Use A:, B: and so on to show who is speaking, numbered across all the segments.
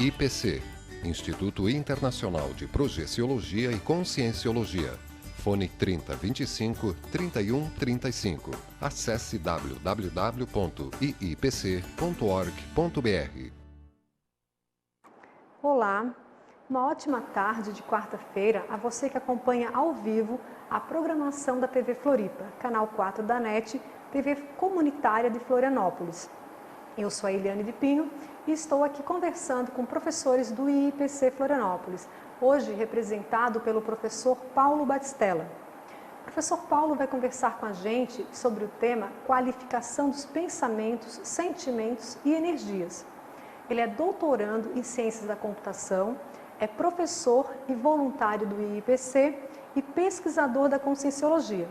A: IIPC, Instituto Internacional de Projeciologia e Conscienciologia. Fone 3025 3135. Acesse www.iipc.org.br.
B: Olá, uma ótima tarde de quarta-feira a você que acompanha ao vivo a programação da TV Floripa, canal 4 da NET, TV comunitária de Florianópolis. Eu sou a Eliane de Pinho e estou aqui conversando com professores do IIPC Florianópolis, hoje representado pelo professor Paulo Batistella. O professor Paulo vai conversar com a gente sobre o tema qualificação dos pensamentos, sentimentos e energias. Ele é doutorando em Ciências da Computação, é professor e voluntário do IIPC e pesquisador da Conscienciologia.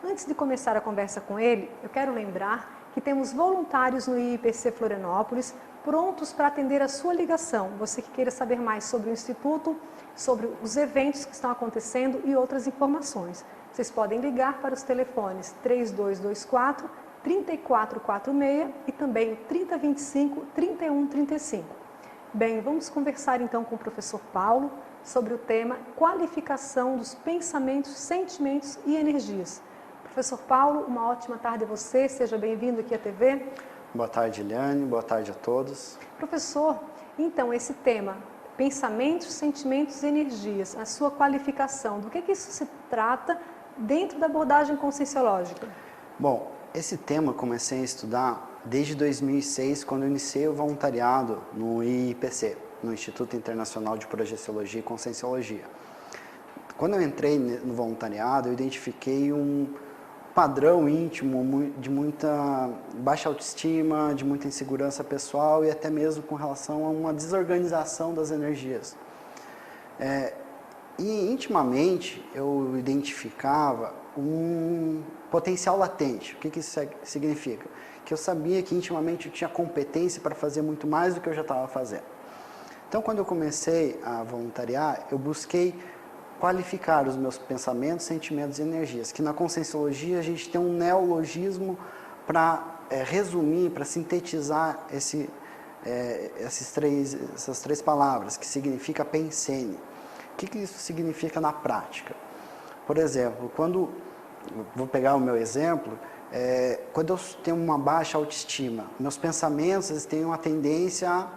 B: Antes de começar a conversa com ele, eu quero lembrar que temos voluntários no IIPC Florianópolis prontos para atender a sua ligação. Você que queira saber mais sobre o Instituto, sobre os eventos que estão acontecendo e outras informações. Vocês podem ligar para os telefones 3224 3446 e também o 3025 3135. Bem, vamos conversar então com o professor Paulo sobre o tema qualificação dos pensamentos, sentimentos e energias. Professor Paulo, uma ótima tarde a você, seja bem-vindo aqui à TV.
C: Boa tarde, Eliane, boa tarde a todos.
B: Professor, então esse tema, pensamentos, sentimentos e energias, a sua qualificação, do que isso se trata dentro da abordagem conscienciológica?
C: Bom, esse tema eu comecei a estudar desde 2006, quando eu iniciei o voluntariado no IIPC, no Instituto Internacional de Projeciologia e Conscienciologia. Quando eu entrei no voluntariado, eu identifiquei um padrão íntimo de muita baixa autoestima, de muita insegurança pessoal e até mesmo com relação a uma desorganização das energias. E intimamente eu identificava um potencial latente. O que isso significa? Que eu sabia que intimamente eu tinha competência para fazer muito mais do que eu já estava fazendo. Então, quando eu comecei a voluntariar, eu busquei qualificar os meus pensamentos, sentimentos e energias, que na Conscienciologia a gente tem um neologismo para resumir, para sintetizar essas três palavras, que significa pensene. O que isso significa na prática? Por exemplo, vou pegar o meu exemplo, quando eu tenho uma baixa autoestima, meus pensamentos eles têm uma tendência a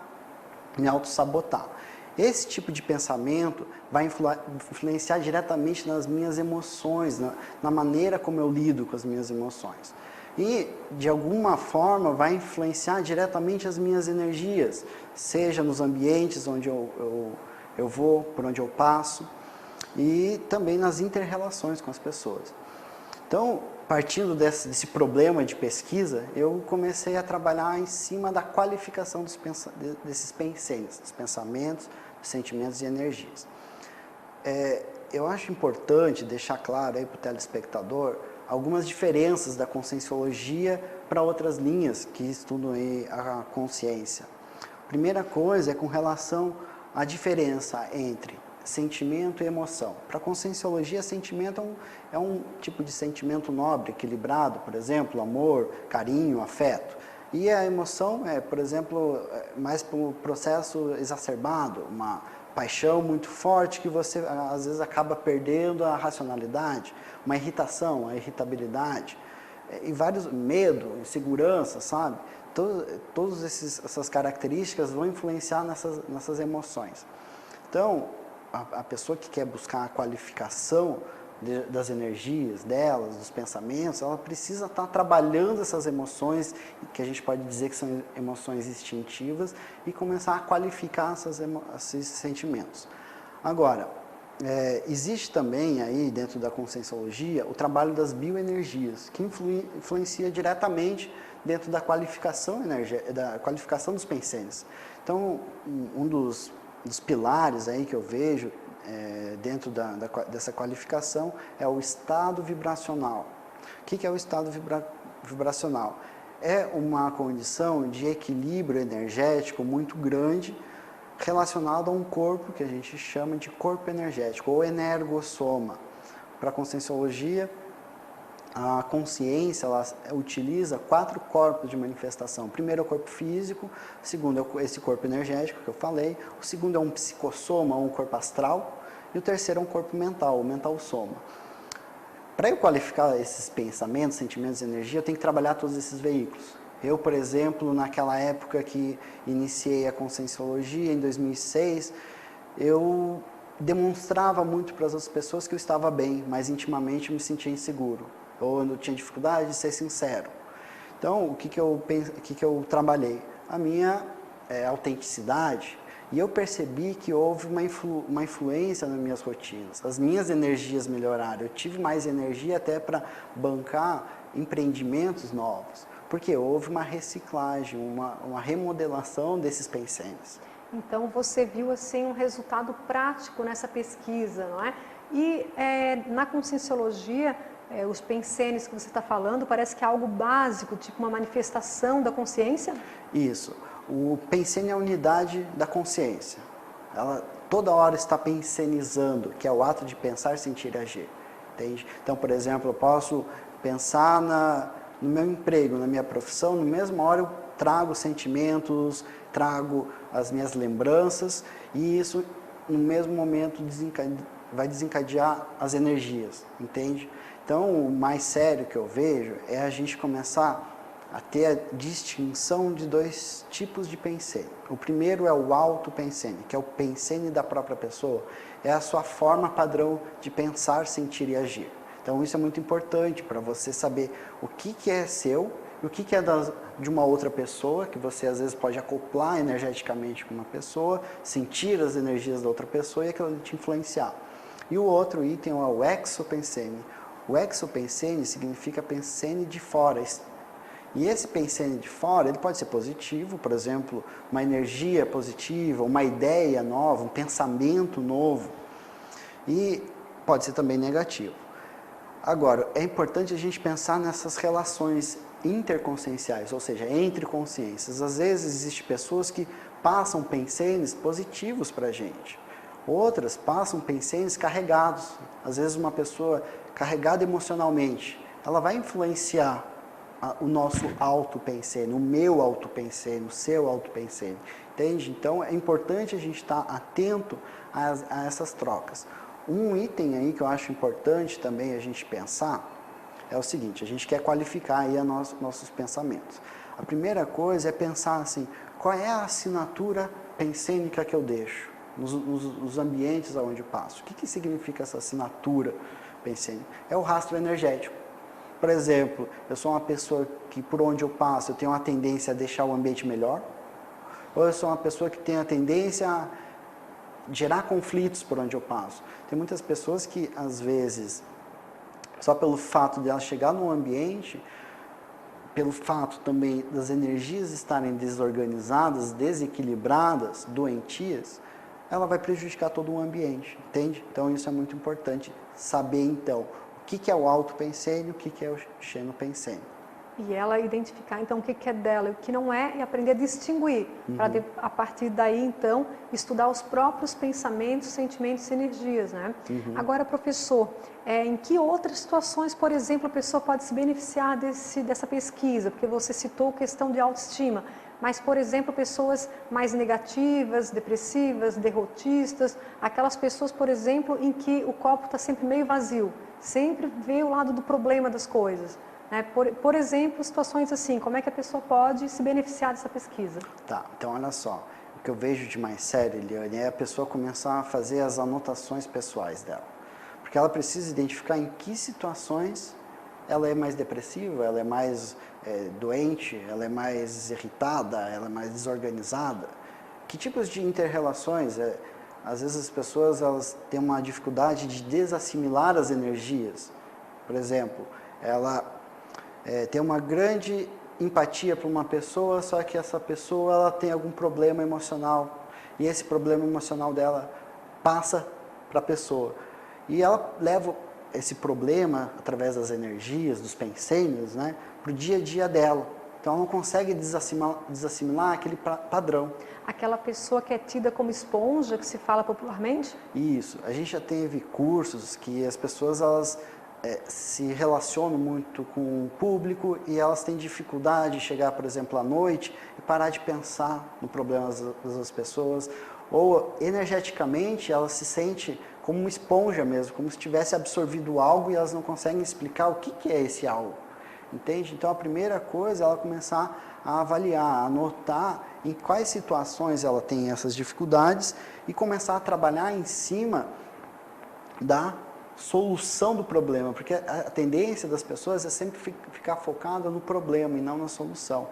C: me autossabotar. Esse tipo de pensamento vai influenciar diretamente nas minhas emoções, na maneira como eu lido com as minhas emoções. E, de alguma forma, vai influenciar diretamente as minhas energias, seja nos ambientes onde eu vou, por onde eu passo, e também nas inter-relações com as pessoas. Então, partindo desse problema de pesquisa, eu comecei a trabalhar em cima da qualificação desses pensenes, dos pensamentos, sentimentos e energias. Eu acho importante deixar claro aí para o telespectador algumas diferenças da conscienciologia para outras linhas que estudam aí a consciência. A primeira coisa é com relação à diferença entre sentimento e emoção. Para a conscienciologia, sentimento é um tipo de sentimento nobre, equilibrado, por exemplo, amor, carinho, afeto. E a emoção por exemplo, mais para o processo exacerbado, uma paixão muito forte que você, às vezes, acaba perdendo a racionalidade, uma irritação, a irritabilidade, e vários medo, insegurança, sabe? Todas essas características vão influenciar nessas emoções. Então, a pessoa que quer buscar a qualificação das energias delas, dos pensamentos, ela precisa estar trabalhando essas emoções, que a gente pode dizer que são emoções instintivas, e começar a qualificar esses sentimentos. Agora, existe também aí, dentro da conscienciologia, o trabalho das bioenergias, que influencia diretamente dentro da qualificação dos pensenes. Então, um dos pilares aí que eu vejo dentro dessa qualificação é o estado vibracional. O que é o estado vibracional? É uma condição de equilíbrio energético muito grande relacionado a um corpo que a gente chama de corpo energético ou energossoma. Para a conscienciologia, A consciência, ela utiliza 4 corpos de manifestação. O primeiro é o corpo físico, o segundo é esse corpo energético que eu falei, o segundo é um psicossoma, ou um corpo astral, e o terceiro é um corpo mental, o mental soma. Para eu qualificar esses pensamentos, sentimentos e energia, eu tenho que trabalhar todos esses veículos. Eu, por exemplo, naquela época que iniciei a Conscienciologia, em 2006, eu demonstrava muito para as outras pessoas que eu estava bem, mas intimamente eu me sentia inseguro, ou eu tinha dificuldade de ser sincero. Então, o que eu trabalhei? A minha autenticidade, e eu percebi que houve uma influência nas minhas rotinas. As minhas energias melhoraram, eu tive mais energia até para bancar empreendimentos novos, porque houve uma reciclagem, uma remodelação desses pensamentos.
B: Então, você viu assim um resultado prático nessa pesquisa, não é? E na Conscienciologia, os pensenes que você está falando, parece que é algo básico, tipo uma manifestação da consciência?
C: Isso. O pensene é a unidade da consciência. Ela toda hora está pensenizando, que é o ato de pensar, sentir e agir. Entende? Então, por exemplo, eu posso pensar no meu emprego, na minha profissão, na mesma hora eu trago sentimentos, trago as minhas lembranças, e isso no mesmo momento vai desencadear as energias, entende? Então, o mais sério que eu vejo é a gente começar a ter a distinção de 2 tipos de pensene. O primeiro é o auto-pensene, que é o pensene da própria pessoa, é a sua forma padrão de pensar, sentir e agir. Então, isso é muito importante para você saber o que é seu e o que é de uma outra pessoa, que você às vezes pode acoplar energeticamente com uma pessoa, sentir as energias da outra pessoa e aquilo te influenciar. E o outro item é o exopensene. O exopensene significa pensene de fora. E esse pensene de fora, ele pode ser positivo, por exemplo, uma energia positiva, uma ideia nova, um pensamento novo. E pode ser também negativo. Agora, é importante a gente pensar nessas relações interconscienciais, ou seja, entre consciências. Às vezes existem pessoas que passam pensenes positivos para a gente. Outras passam pensenes carregados. Às vezes uma pessoa carregada emocionalmente, ela vai influenciar o nosso auto-pensene, o meu auto-pensene, o seu auto-pensene. Entende? Então, é importante a gente estar atento a essas trocas. Um item aí que eu acho importante também a gente pensar é o seguinte: a gente quer qualificar aí nossos pensamentos. A primeira coisa é pensar assim, qual é a assinatura pensênica que eu deixo nos ambientes onde eu passo? O que significa essa assinatura pensênica? É o rastro energético. Por exemplo, eu sou uma pessoa que por onde eu passo eu tenho uma tendência a deixar o ambiente melhor, ou eu sou uma pessoa que tem a tendência a gerar conflitos por onde eu passo. Tem muitas pessoas que às vezes, só pelo fato de ela chegar num ambiente, pelo fato também das energias estarem desorganizadas, desequilibradas, doentias, ela vai prejudicar todo o ambiente, entende? Então isso é muito importante saber então o que é o auto-pensene e o que é o xenopensene.
B: E ela identificar então o que é dela e o que não é, e aprender a distinguir, para a partir daí então estudar os próprios pensamentos, sentimentos e energias, né? Agora, professor, em que outras situações, por exemplo, a pessoa pode se beneficiar dessa pesquisa? Porque você citou a questão de autoestima, mas, por exemplo, pessoas mais negativas, depressivas, derrotistas, aquelas pessoas, por exemplo, em que o copo está sempre meio vazio, sempre vê o lado do problema das coisas. Por exemplo, situações assim, como é que a pessoa pode se beneficiar dessa pesquisa?
C: Tá, então olha só, o que eu vejo de mais sério, Eliane, é a pessoa começar a fazer as anotações pessoais dela. Porque ela precisa identificar em que situações ela é mais depressiva, ela é mais doente, ela é mais irritada, ela é mais desorganizada. Que tipos de inter-relações? Às vezes as pessoas elas têm uma dificuldade de desassimilar as energias. Por exemplo, ela tem uma grande empatia para uma pessoa, só que essa pessoa ela tem algum problema emocional e esse problema emocional dela passa para a pessoa. E ela leva esse problema, através das energias, dos pensênios, né, para o dia a dia dela. Então, ela não consegue desassimilar aquele padrão.
B: Aquela pessoa que é tida como esponja, que se fala popularmente?
C: Isso. A gente já teve cursos que as pessoas, elas se relacionam muito com o público e elas têm dificuldade de chegar, por exemplo, à noite e parar de pensar no problema das pessoas, ou energeticamente elas se sentem como uma esponja mesmo, como se tivesse absorvido algo e elas não conseguem explicar o que é esse algo, entende? Então a primeira coisa é ela começar a avaliar, a notar em quais situações ela tem essas dificuldades e começar a trabalhar em cima da solução do problema, porque a tendência das pessoas é sempre ficar focada no problema e não na solução.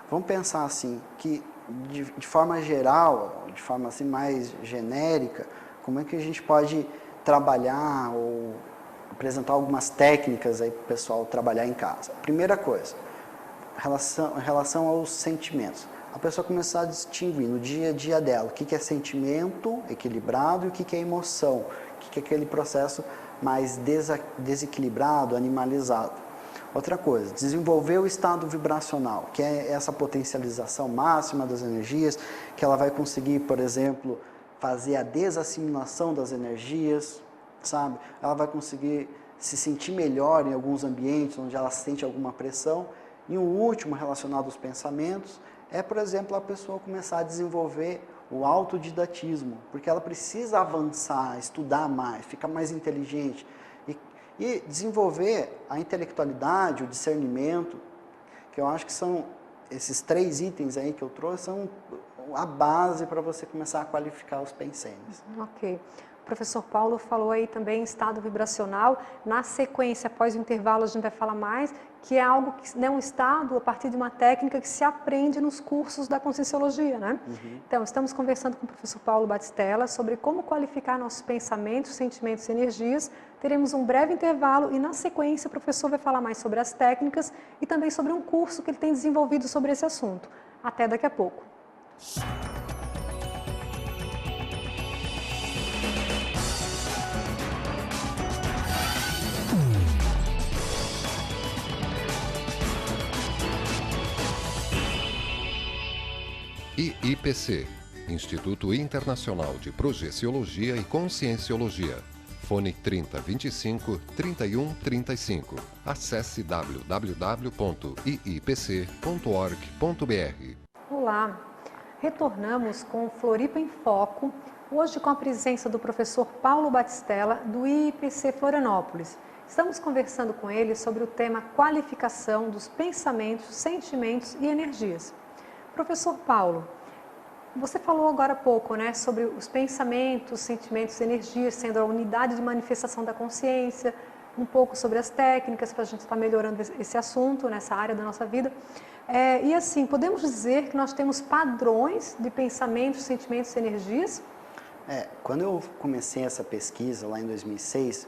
C: Vamos pensar assim, que de forma geral, de forma assim mais genérica, como é que a gente pode trabalhar ou apresentar algumas técnicas aí para o pessoal trabalhar em casa. Primeira coisa, em relação aos sentimentos. A pessoa começar a distinguir no dia a dia dela o que é sentimento equilibrado e o que é emoção, o que é aquele processo mais desequilibrado, animalizado. Outra coisa, desenvolver o estado vibracional, que é essa potencialização máxima das energias, que ela vai conseguir, por exemplo, fazer a desassimilação das energias, sabe? Ela vai conseguir se sentir melhor em alguns ambientes onde ela sente alguma pressão. E o último, relacionado aos pensamentos, é, por exemplo, a pessoa começar a desenvolver o autodidatismo, porque ela precisa avançar, estudar mais, ficar mais inteligente e desenvolver a intelectualidade, o discernimento, que eu acho que são esses 3 itens aí que eu trouxe, são a base para você começar a qualificar os pensênios.
B: Ok. O professor Paulo falou aí também em estado vibracional. Na sequência, após o intervalo, a gente vai falar mais, que é algo que é um estado a partir de uma técnica que se aprende nos cursos da Conscienciologia, né? Então, estamos conversando com o professor Paulo Batistella sobre como qualificar nossos pensamentos, sentimentos e energias. Teremos um breve intervalo e, na sequência, o professor vai falar mais sobre as técnicas e também sobre um curso que ele tem desenvolvido sobre esse assunto. Até daqui a pouco.
A: IIPC, Instituto Internacional de Projeciologia e Conscienciologia. Fone 3025 3135. Acesse www.iipc.org.br.
B: Olá, retornamos com Floripa em Foco, hoje com a presença do professor Paulo Batistella, do IIPC Florianópolis. Estamos conversando com ele sobre o tema qualificação dos pensamentos, sentimentos e energias. Professor Paulo, você falou agora há pouco, né, sobre os pensamentos, sentimentos e energias sendo a unidade de manifestação da consciência, um pouco sobre as técnicas para a gente estar melhorando esse assunto nessa área da nossa vida. E assim, podemos dizer que nós temos padrões de pensamentos, sentimentos e energias?
C: Quando eu comecei essa pesquisa lá em 2006,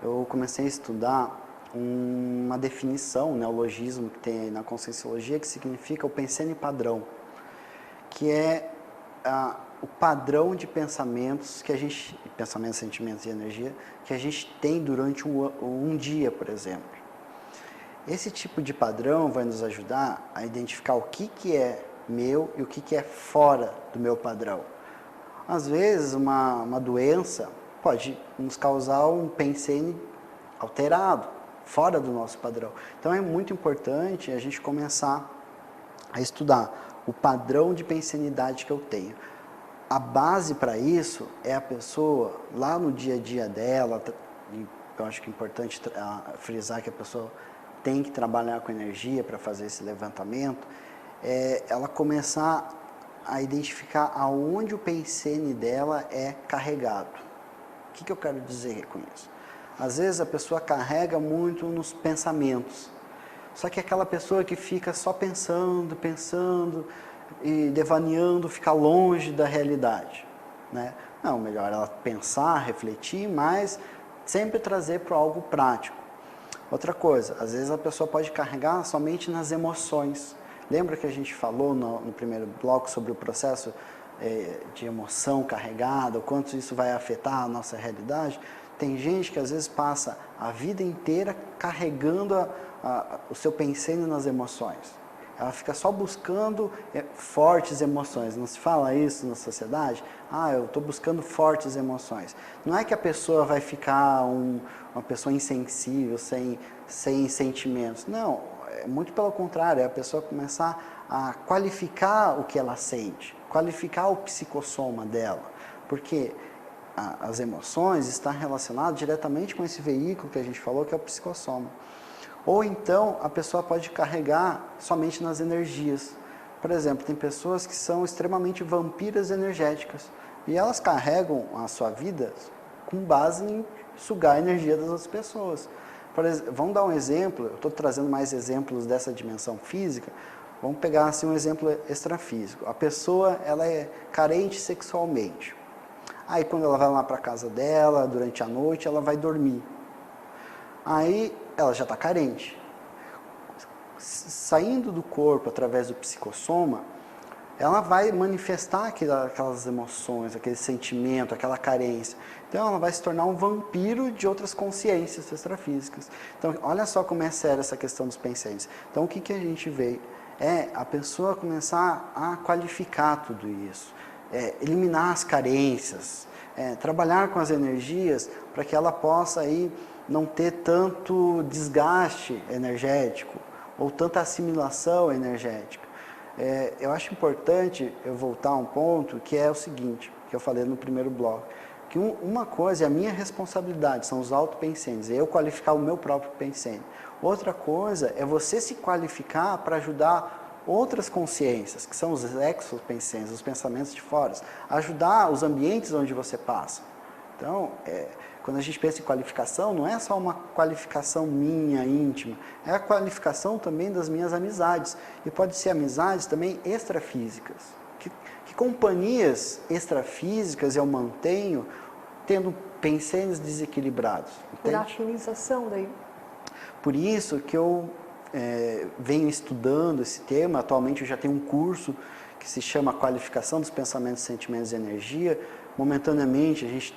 C: eu comecei a estudar uma definição, um neologismo que tem na Conscienciologia, que significa o pensene padrão, que é o padrão de pensamentos que a gente, pensamentos, sentimentos e energia, que a gente tem durante um dia, por exemplo. Esse tipo de padrão vai nos ajudar a identificar o que é meu e o que é fora do meu padrão. Às vezes, uma doença pode nos causar um pensene alterado, fora do nosso padrão. Então, é muito importante a gente começar a estudar o padrão de pensenidade que eu tenho. A base para isso é a pessoa, lá no dia a dia dela, eu acho que é importante frisar que a pessoa tem que trabalhar com energia para fazer esse levantamento, ela começar a identificar aonde o pensene dela é carregado. O que eu quero dizer com isso? Às vezes a pessoa carrega muito nos pensamentos, só que aquela pessoa que fica só pensando e devaneando, fica longe da realidade, né? Não, melhor ela pensar, refletir, mas sempre trazer para algo prático. Outra coisa, às vezes a pessoa pode carregar somente nas emoções. Lembra que a gente falou no primeiro bloco sobre o processo de emoção carregada, o quanto isso vai afetar a nossa realidade? Tem gente que às vezes passa a vida inteira carregando o seu pensênio nas emoções. Ela fica só buscando fortes emoções. Não se fala isso na sociedade? Eu estou buscando fortes emoções. Não é que a pessoa vai ficar uma pessoa insensível, sem sentimentos. Não, é muito pelo contrário. É a pessoa começar a qualificar o que ela sente, qualificar o psicossoma dela. Porque as emoções estão relacionadas diretamente com esse veículo que a gente falou, que é o psicossoma. Ou então, a pessoa pode carregar somente nas energias. Por exemplo, tem pessoas que são extremamente vampiras energéticas. E elas carregam a sua vida com base em sugar a energia das outras pessoas. Por exemplo, vamos dar um exemplo, eu estou trazendo mais exemplos dessa dimensão física. Vamos pegar assim, um exemplo extrafísico. A pessoa ela é carente sexualmente. Aí quando ela vai lá para a casa dela, durante a noite, ela vai dormir. Aí ela já está carente. Saindo do corpo através do psicossoma, ela vai manifestar aquelas emoções, aquele sentimento, aquela carência. Então ela vai se tornar um vampiro de outras consciências extrafísicas. Então olha só como é séria essa questão dos pensamentos. Então o que a gente vê? É a pessoa começar a qualificar tudo isso, eliminar as carências, trabalhar com as energias para que ela possa aí não ter tanto desgaste energético ou tanta assimilação energética. Eu acho importante eu voltar a um ponto que é o seguinte, que eu falei no primeiro bloco, que uma coisa é a minha responsabilidade, são os autopensênios, é eu qualificar o meu próprio pensênio. Outra coisa é você se qualificar para ajudar outras consciências, que são os exopensênios, os pensamentos de fora, ajudar os ambientes onde você passa. Então, quando a gente pensa em qualificação, não é só uma qualificação minha, íntima, é a qualificação também das minhas amizades. E pode ser amizades também extrafísicas. Que companhias extrafísicas eu mantenho tendo pensênios desequilibrados?
B: Por afinização daí.
C: Por isso que eu venho estudando esse tema. Atualmente eu já tenho um curso que se chama Qualificação dos Pensamentos, Sentimentos e Energia. Momentaneamente a gente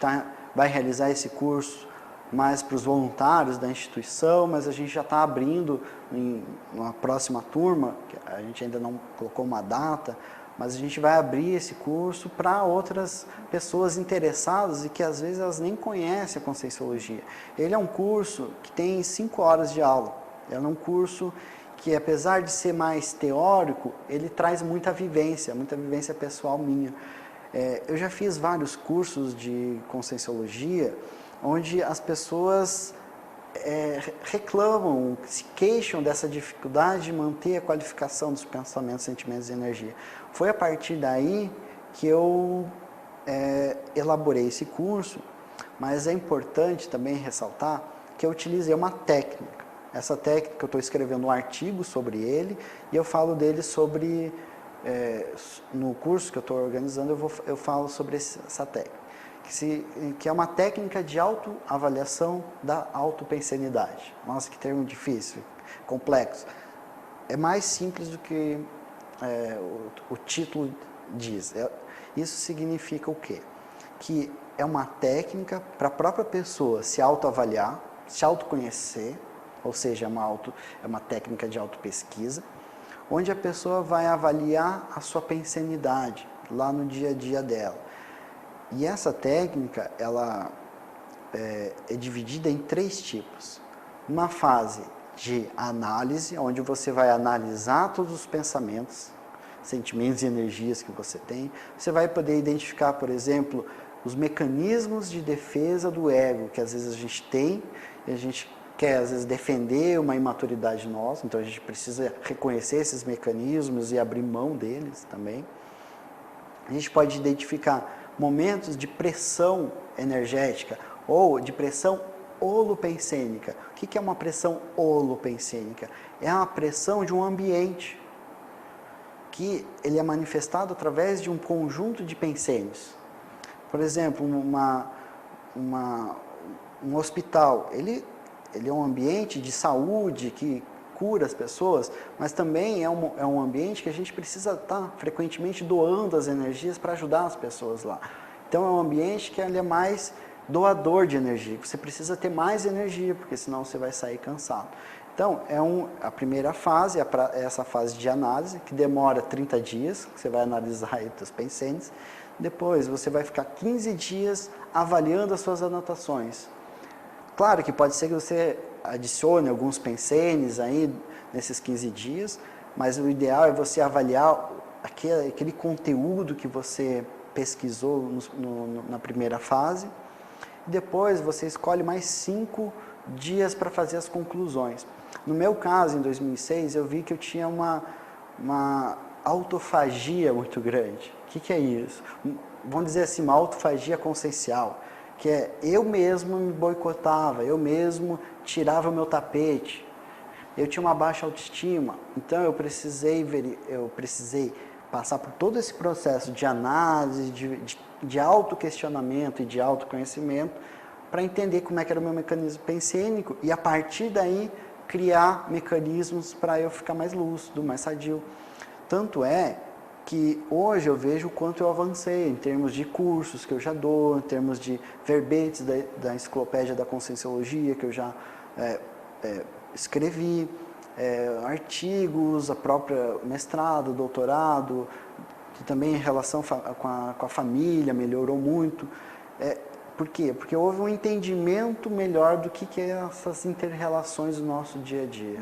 C: vai realizar esse curso mais para os voluntários da instituição, mas a gente já está abrindo em uma próxima turma, que a gente ainda não colocou uma data, mas a gente vai abrir esse curso para outras pessoas interessadas e que às vezes elas nem conhecem a Conscienciologia. Ele é um curso que tem 5 horas de aula. É um curso que, apesar de ser mais teórico, ele traz muita vivência pessoal minha. Eu já fiz vários cursos de Conscienciologia, onde as pessoas reclamam, se queixam dessa dificuldade de manter a qualificação dos pensamentos, sentimentos e energia. Foi a partir daí que eu elaborei esse curso, mas é importante também ressaltar que eu utilizei uma técnica. Essa técnica, eu estou escrevendo um artigo sobre ele, e eu falo dele sobre... no curso que eu estou organizando, eu falo sobre essa técnica, que é uma técnica de autoavaliação da autopensenidade. Nossa, que termo difícil, complexo. É mais simples do que o título diz. Isso significa o quê? Que é uma técnica para a própria pessoa se autoavaliar, se autoconhecer, ou seja, é uma técnica de autopesquisa, onde a pessoa vai avaliar a sua pensenidade lá no dia a dia dela. E essa técnica, ela é dividida em 3 tipos. Uma fase de análise, onde você vai analisar todos os pensamentos, sentimentos e energias que você tem. Você vai poder identificar, por exemplo, os mecanismos de defesa do ego, que às vezes a gente tem, e a gente quer, às vezes, defender uma imaturidade nossa, então a gente precisa reconhecer esses mecanismos e abrir mão deles também. A gente pode identificar momentos de pressão energética ou de pressão holopensênica. O que é uma pressão holopensênica? É uma pressão de um ambiente, que ele é manifestado através de um conjunto de pensênios. Por exemplo, um hospital, ele é um ambiente de saúde que cura as pessoas, mas também é um ambiente que a gente precisa estar frequentemente doando as energias para ajudar as pessoas lá. Então é um ambiente que ele é mais doador de energia, você precisa ter mais energia, porque senão você vai sair cansado. Então, a primeira fase é essa fase de análise, que demora 30 dias, que você vai analisar aí os pensenes. Depois, você vai ficar 15 dias avaliando as suas anotações. Claro que pode ser que você adicione alguns pensenes aí nesses 15 dias, mas o ideal é você avaliar aquele conteúdo que você pesquisou na primeira fase. Depois, você escolhe mais 5 dias para fazer as conclusões. No meu caso, em 2006, eu vi que eu tinha uma autofagia muito grande. O que é isso? Vamos dizer assim, uma autofagia consciencial, que é eu mesmo me boicotava, eu mesmo tirava o meu tapete, eu tinha uma baixa autoestima, então eu precisei passar por todo esse processo de análise, de autoquestionamento e de autoconhecimento, para entender como é que era o meu mecanismo pensênico e a partir daí criar mecanismos para eu ficar mais lúcido, mais sadio. Tanto é que hoje eu vejo o quanto eu avancei em termos de cursos que eu já dou, em termos de verbetes da enciclopédia da Conscienciologia que eu já escrevi, artigos, a própria mestrado, doutorado, que também em relação com a família melhorou muito. Por quê? Porque houve um entendimento melhor do que é essas inter-relações do nosso dia a dia.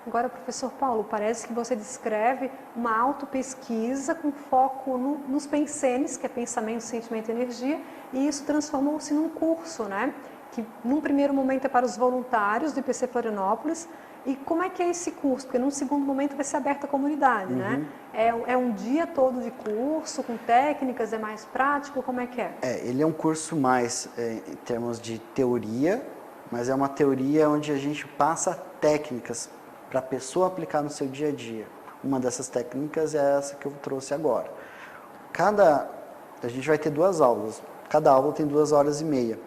B: Agora, professor Paulo, parece que você descreve uma autopesquisa com foco nos pensenes, que é pensamento, sentimento e energia, e isso transformou-se num curso, né? Que num primeiro momento é para os voluntários do IPC Florianópolis. E como é que é esse curso? Porque num segundo momento vai ser aberto à comunidade, né? É um dia todo de curso, com técnicas, é mais prático, como é que é?
C: Ele é um curso mais em termos de teoria, mas é uma teoria onde a gente passa técnicas para a pessoa aplicar no seu dia a dia. Uma dessas técnicas é essa que eu trouxe agora. A gente vai ter 2 aulas, cada aula tem 2 horas e meia.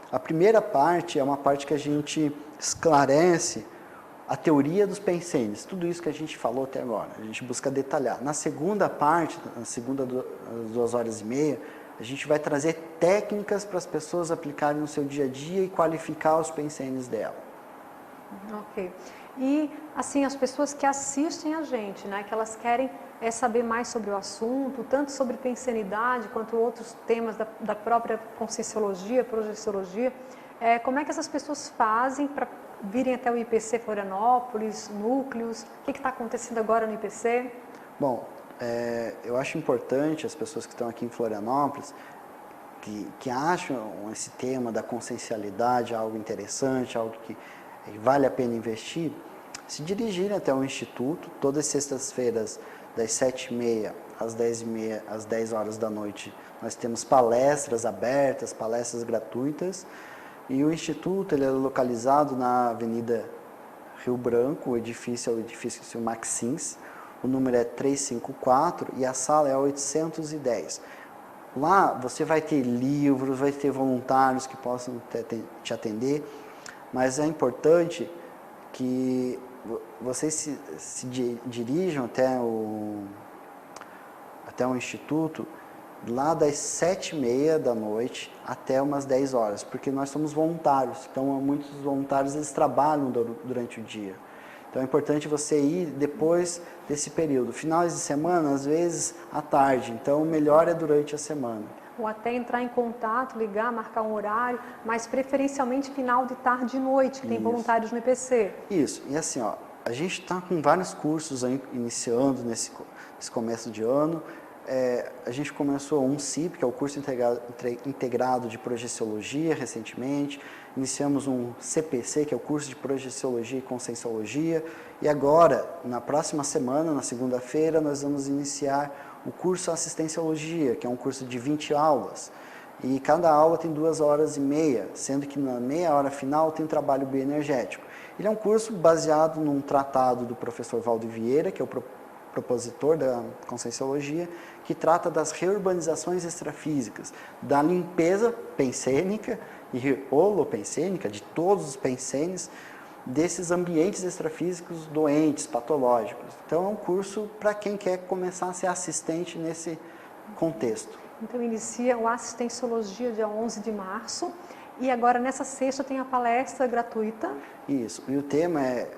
C: A primeira parte é uma parte que a gente esclarece a teoria dos pensenes, tudo isso que a gente falou até agora, a gente busca detalhar. Na segunda parte, na segunda 2 horas e meia, a gente vai trazer técnicas para as pessoas aplicarem no seu dia a dia e qualificar os pensenes dela.
B: Ok. E, assim, as pessoas que assistem a gente, né, que elas querem saber mais sobre o assunto, tanto sobre pensenidade quanto outros temas da própria conscienciologia, projeciologia, como é que essas pessoas fazem para virem até o IPC Florianópolis, núcleos? O que está acontecendo agora no IPC?
C: Bom, eu acho importante as pessoas que estão aqui em Florianópolis, que acham esse tema da consciencialidade algo interessante, algo que vale a pena investir, se dirigirem até o Instituto. Todas as sextas-feiras, das 7h30 às 10h30, às 10 horas da noite, nós temos palestras abertas, palestras gratuitas. E o Instituto ele é localizado na Avenida Rio Branco, o edifício é o edifício Maxins, o número é 354 e a sala é 810. Lá você vai ter livros, vai ter voluntários que possam te atender, mas é importante que vocês se dirijam até o Instituto lá das 7h30 da noite até umas 10 horas, porque nós somos voluntários, então muitos voluntários eles trabalham durante o dia. Então é importante você ir depois desse período. Finais de semana, às vezes à tarde, então o melhor é durante a semana.
B: Ou até entrar em contato, ligar, marcar um horário, mas preferencialmente final de tarde e noite, que tem voluntários no IPC.
C: Isso, e assim, ó, a gente está com vários cursos aí iniciando nesse começo de ano. A gente começou um CIP, que é o curso integrado de projeciologia, recentemente. Iniciamos um CPC, que é o curso de projeciologia e conscienciologia. E agora, na próxima semana, na segunda-feira, nós vamos iniciar o curso assistenciologia, que é um curso de 20 aulas. E cada aula tem 2 horas e meia, sendo que na meia hora final tem trabalho bioenergético. Ele é um curso baseado num tratado do professor Valdo Vieira, que é o propositor da conscienciologia, que trata das reurbanizações extrafísicas, da limpeza pensênica e holopensênica, de todos os pensenes, desses ambientes extrafísicos doentes, patológicos. Então é um curso para quem quer começar a ser assistente nesse contexto.
B: Então inicia o Assistenciologia dia 11 de março e agora nessa sexta tem a palestra gratuita.
C: Isso, e o tema é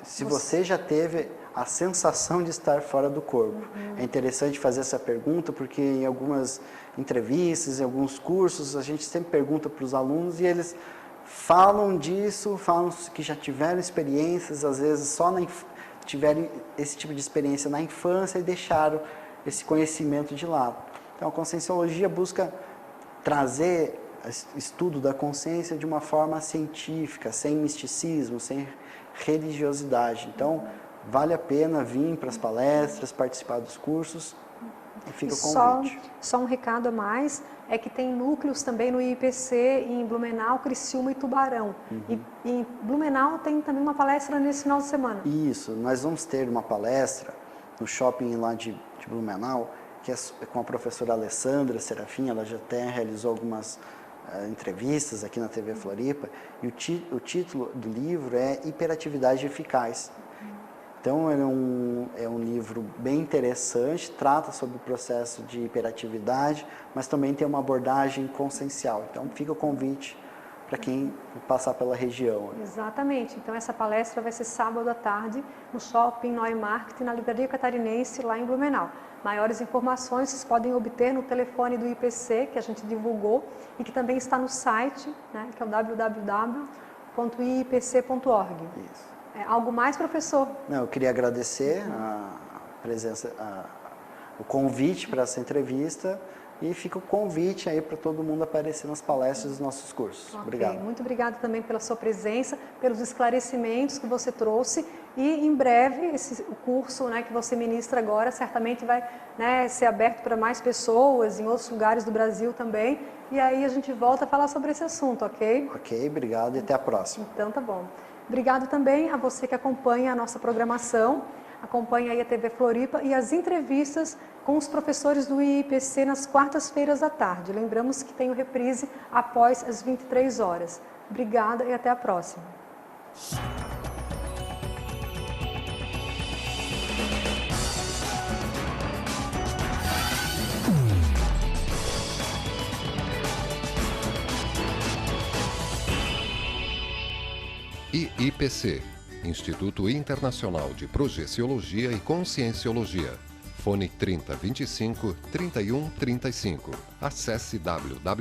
C: Se você já teve a sensação de estar fora do corpo. É interessante fazer essa pergunta porque em algumas entrevistas, em alguns cursos, a gente sempre pergunta para os alunos e eles falam disso, falam que já tiveram experiências, às vezes só tiveram esse tipo de experiência na infância e deixaram esse conhecimento de lado. Então a conscienciologia busca trazer estudo da consciência de uma forma científica, sem misticismo, sem religiosidade. Então, vale a pena vir para as palestras, participar dos cursos e fica o convite.
B: Só um recado a mais, é que tem núcleos também no IPC em Blumenau, Criciúma e Tubarão. E em Blumenau tem também uma palestra nesse final de semana.
C: Isso, nós vamos ter uma palestra no shopping lá de Blumenau, que é com a professora Alessandra Serafim, ela já até realizou algumas entrevistas aqui na TV Floripa, e o título do livro é Hiperatividade Eficaz. Então, é um livro bem interessante, trata sobre o processo de hiperatividade, mas também tem uma abordagem consciencial. Então, fica o convite para quem passar pela região.
B: Exatamente. Então, essa palestra vai ser sábado à tarde no Shopping Neumarkt, na Livraria Catarinense, lá em Blumenau. Maiores informações vocês podem obter no telefone do IPC, que a gente divulgou, e que também está no site, né, que é o www.iipc.org.
C: Isso.
B: Algo mais, professor?
C: Não, eu queria agradecer a presença, o convite para essa entrevista e fica o convite aí para todo mundo aparecer nas palestras dos nossos cursos.
B: Okay.
C: Obrigado.
B: Muito obrigada também pela sua presença, pelos esclarecimentos que você trouxe e em breve o curso, né, que você ministra agora certamente vai, né, ser aberto para mais pessoas em outros lugares do Brasil também e aí a gente volta a falar sobre esse assunto, ok?
C: Ok, obrigado e até a próxima.
B: Então tá bom. Obrigado também a você que acompanha a nossa programação, acompanha aí a TV Floripa e as entrevistas com os professores do IIPC nas quartas-feiras à tarde. Lembramos que tem o reprise após as 23 horas. Obrigada e até a próxima.
A: IIPC, Instituto Internacional de Projeciologia e Conscienciologia. Fone 3025 3135. Acesse www.iipc.org.